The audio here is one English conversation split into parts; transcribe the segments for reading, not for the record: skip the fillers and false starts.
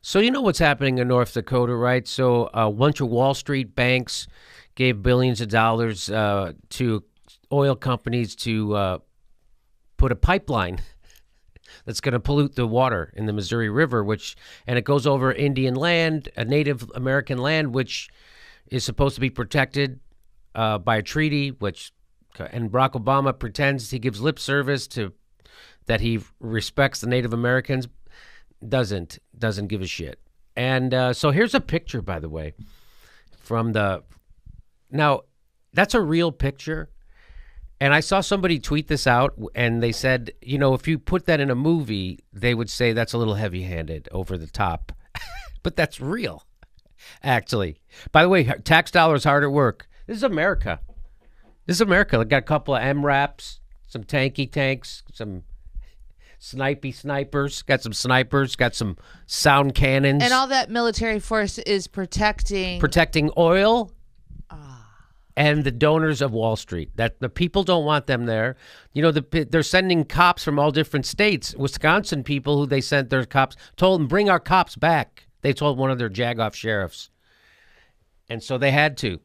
So you know what's happening in North Dakota, right? So a bunch of Wall Street banks gave billions of dollars to oil companies to put a pipeline that's going to pollute the water in the Missouri River, and it goes over Indian land, a Native American land, which is supposed to be protected by a treaty, and Barack Obama pretends he gives lip service to that he respects the Native Americans, doesn't give a shit. And so here's a picture, by the way, now that's a real picture. And I saw somebody tweet this out, and they said, if you put that in a movie, they would say that's a little heavy-handed, over the top. But that's real, actually. By the way, tax dollars hard at work. This is America. They got a couple of MRAPs, some tanky tanks, some snipers, got some snipers, got some sound cannons. And all that military force is protecting oil and the donors of Wall Street. That the people don't want them there. They're sending cops from all different states. Wisconsin people who they sent their cops told them, bring our cops back. They told one of their jagoff sheriffs. And so they had to.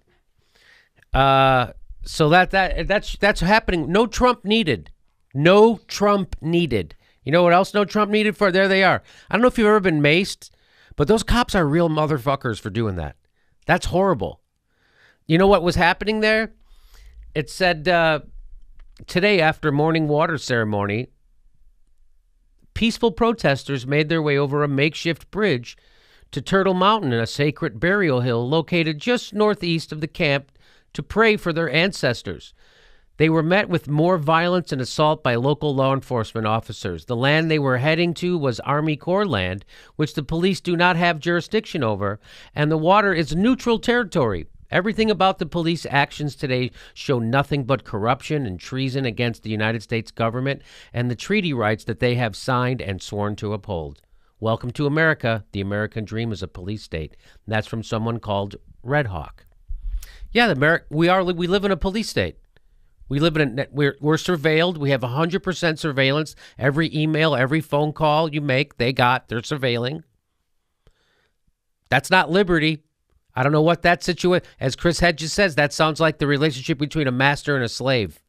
So that's happening. No Trump needed. No Trump needed. You know what else no Trump needed for? There they are. I don't know if you've ever been maced, but those cops are real motherfuckers for doing that. That's horrible. You know what was happening there? It said today after morning water ceremony, peaceful protesters made their way over a makeshift bridge to Turtle Mountain, a sacred burial hill located just northeast of the camp, to pray for their ancestors. They were met with more violence and assault by local law enforcement officers. The land they were heading to was Army Corps land, which the police do not have jurisdiction over, and the water is neutral territory. Everything about the police actions today show nothing but corruption and treason against the United States government and the treaty rights that they have signed and sworn to uphold. Welcome to America. The American dream is a police state. And that's from someone called Red Hawk. Yeah, we live in a police state. We're surveilled. We have 100% surveillance. Every email, every phone call you make, they're surveilling. That's not liberty. I don't know what that situation, as Chris Hedges says, that sounds like the relationship between a master and a slave.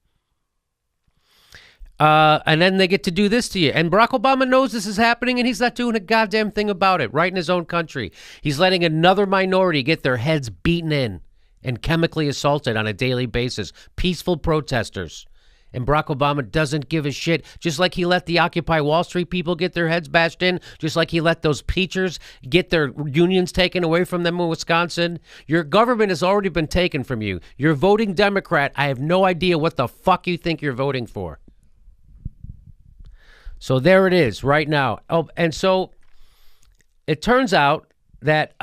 And then they get to do this to you. And Barack Obama knows this is happening, and he's not doing a goddamn thing about it right in his own country. He's letting another minority get their heads beaten in and chemically assaulted on a daily basis. Peaceful protesters. And Barack Obama doesn't give a shit, just like he let the Occupy Wall Street people get their heads bashed in, just like he let those teachers get their unions taken away from them in Wisconsin. Your government has already been taken from you. You're voting Democrat. I have no idea what the fuck you think you're voting for. So there it is right now. Oh, and so it turns out that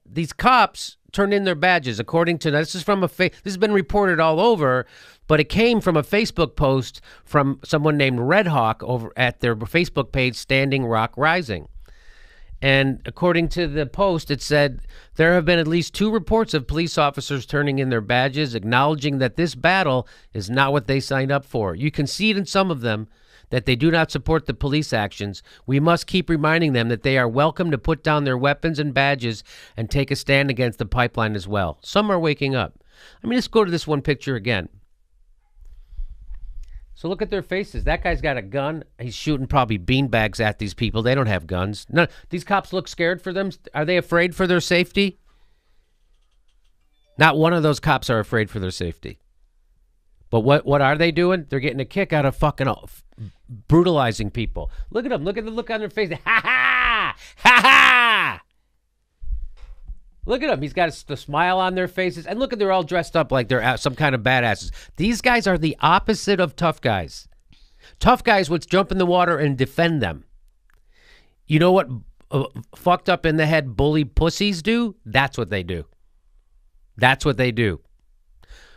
these cops turned in their badges, according to this is from this has been reported all over, but it came from a Facebook post from someone named Red Hawk over at their Facebook page, Standing Rock Rising. And according to the post, it said there have been at least 2 reports of police officers turning in their badges, acknowledging that this battle is not what they signed up for. You can see it in some of them that they do not support the police actions. We must keep reminding them that they are welcome to put down their weapons and badges and take a stand against the pipeline as well. Some are waking up. I mean, let's go to this one picture again. So look at their faces. That guy's got a gun. He's shooting probably beanbags at these people. They don't have guns. No, these cops look scared for them. Are they afraid for their safety? Not one of those cops are afraid for their safety. But what are they doing? They're getting a kick out of fucking brutalizing people. Look at them. Look at the look on their face. Ha ha! Ha ha! Look at them. He's got the smile on their faces. And look at, they're all dressed up like they're some kind of badasses. These guys are the opposite of tough guys. Tough guys would jump in the water and defend them. You know what fucked up in the head bully pussies do? That's what they do. That's what they do.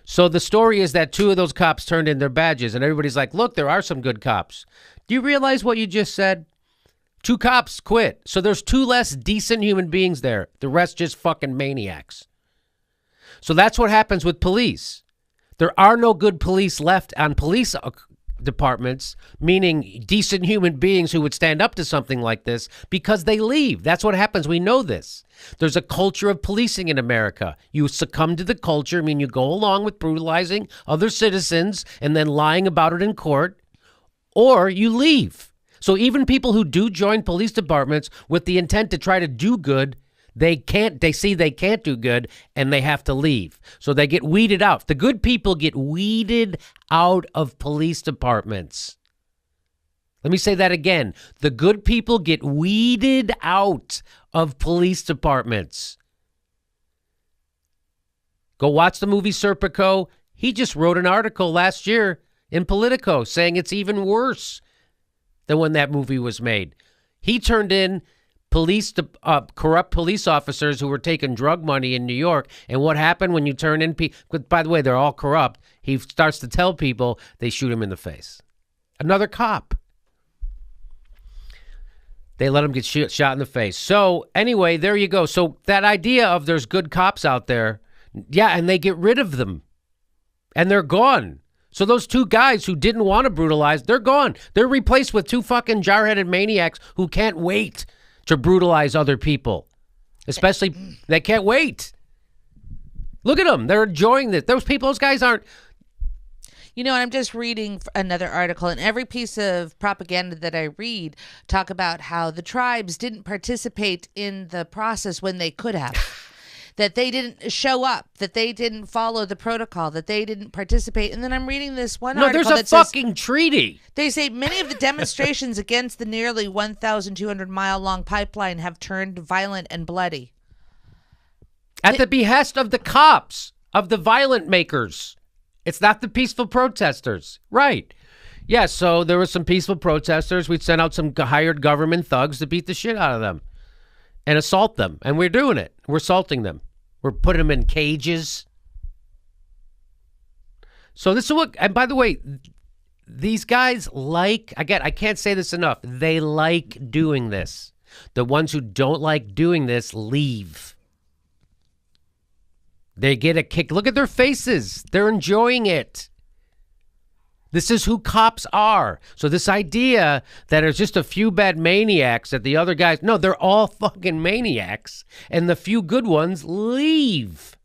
So the story is that 2 of those cops turned in their badges, and everybody's like, look, there are some good cops. Do you realize what you just said? 2 cops quit. So there's 2 less decent human beings there. The rest just fucking maniacs. So that's what happens with police. There are no good police left on police departments, meaning decent human beings who would stand up to something like this, because they leave. That's what happens. We know this. There's a culture of policing in America. You succumb to the culture, I mean, you go along with brutalizing other citizens and then lying about it in court, or you leave. So even people who do join police departments with the intent to try to do good, they see they can't do good, and they have to leave. So they get weeded out. The good people get weeded out of police departments. Let me say that again. The good people get weeded out of police departments. Go watch the movie Serpico. He just wrote an article last year in Politico saying it's even worse than when that movie was made. He turned in corrupt police officers who were taking drug money in New York. And what happened when you turn in people? By the way, they're all corrupt. He starts to tell people, they shoot him in the face. Another cop. They let him get shot in the face. So anyway, there you go. So that idea of there's good cops out there, yeah, and they get rid of them. And they're gone. So those two guys who didn't want to brutalize, they're gone. They're replaced with two fucking jar-headed maniacs who can't wait to brutalize other people. Especially, they can't wait. Look at them. They're enjoying this. Those guys aren't. You know, I'm just reading another article, and every piece of propaganda that I read talk about how the tribes didn't participate in the process when they could have. That they didn't show up, that they didn't follow the protocol, that they didn't participate. And then I'm reading this one article that says... No, there's a fucking treaty. They say many of the demonstrations against the nearly 1,200-mile-long pipeline have turned violent and bloody. At the behest of the cops, of the violent makers. It's not the peaceful protesters. Right. Yeah, so there were some peaceful protesters. We'd sent out some hired government thugs to beat the shit out of them and assault them. And we're doing it. We're assaulting them. We're putting them in cages. So this is what, and by the way, these guys I can't say this enough. They like doing this. The ones who don't like doing this leave. They get a kick. Look at their faces. They're enjoying it. This is who cops are. So this idea that there's just a few bad maniacs that the other guys, no, they're all fucking maniacs. And the few good ones leave.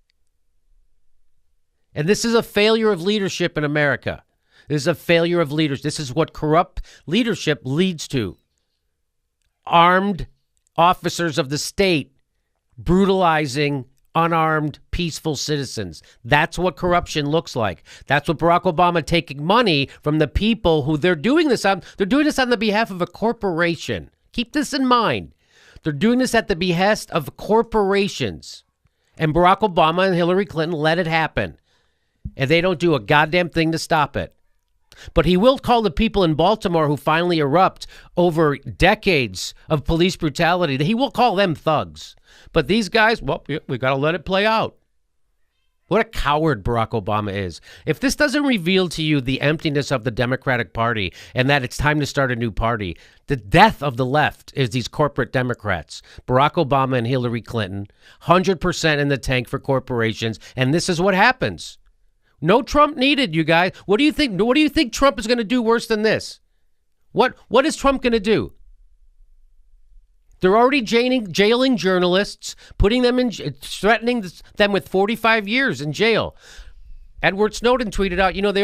And this is a failure of leadership in America. This is a failure of leaders. This is what corrupt leadership leads to. Armed officers of the state brutalizing unarmed, peaceful citizens. That's what corruption looks like. That's what Barack Obama taking money from the people who they're doing this on. They're doing this on the behalf of a corporation. Keep this in mind. They're doing this at the behest of corporations. And Barack Obama and Hillary Clinton let it happen. And they don't do a goddamn thing to stop it. But he will call the people in Baltimore who finally erupt over decades of police brutality, he will call them thugs. But these guys, well, we got to let it play out. What a coward Barack Obama is. If this doesn't reveal to you the emptiness of the Democratic Party and that it's time to start a new party, the death of the left is these corporate Democrats. Barack Obama and Hillary Clinton, 100% in the tank for corporations, and this is what happens. No Trump needed, you guys. What do you think? What do you think Trump is going to do worse than this? What is Trump going to do? They're already jailing journalists, putting them in, threatening them with 45 years in jail. Edward Snowden tweeted out, they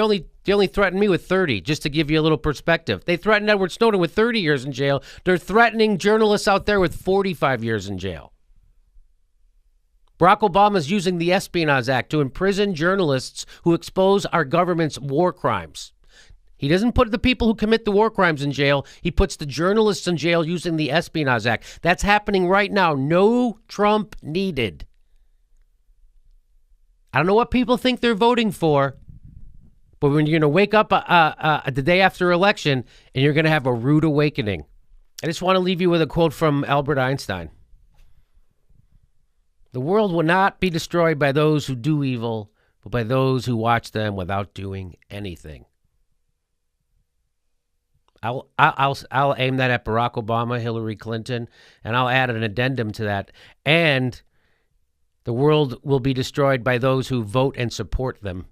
only threatened me with 30, just to give you a little perspective. They threatened Edward Snowden with 30 years in jail. They're threatening journalists out there with 45 years in jail. Barack Obama is using the Espionage Act to imprison journalists who expose our government's war crimes. He doesn't put the people who commit the war crimes in jail. He puts the journalists in jail using the Espionage Act. That's happening right now. No Trump needed. I don't know what people think they're voting for, but when you're going to wake up the day after election and you're going to have a rude awakening. I just want to leave you with a quote from Albert Einstein. The world will not be destroyed by those who do evil, but by those who watch them without doing anything. I'll aim that at Barack Obama, Hillary Clinton, and I'll add an addendum to that. And the world will be destroyed by those who vote and support them.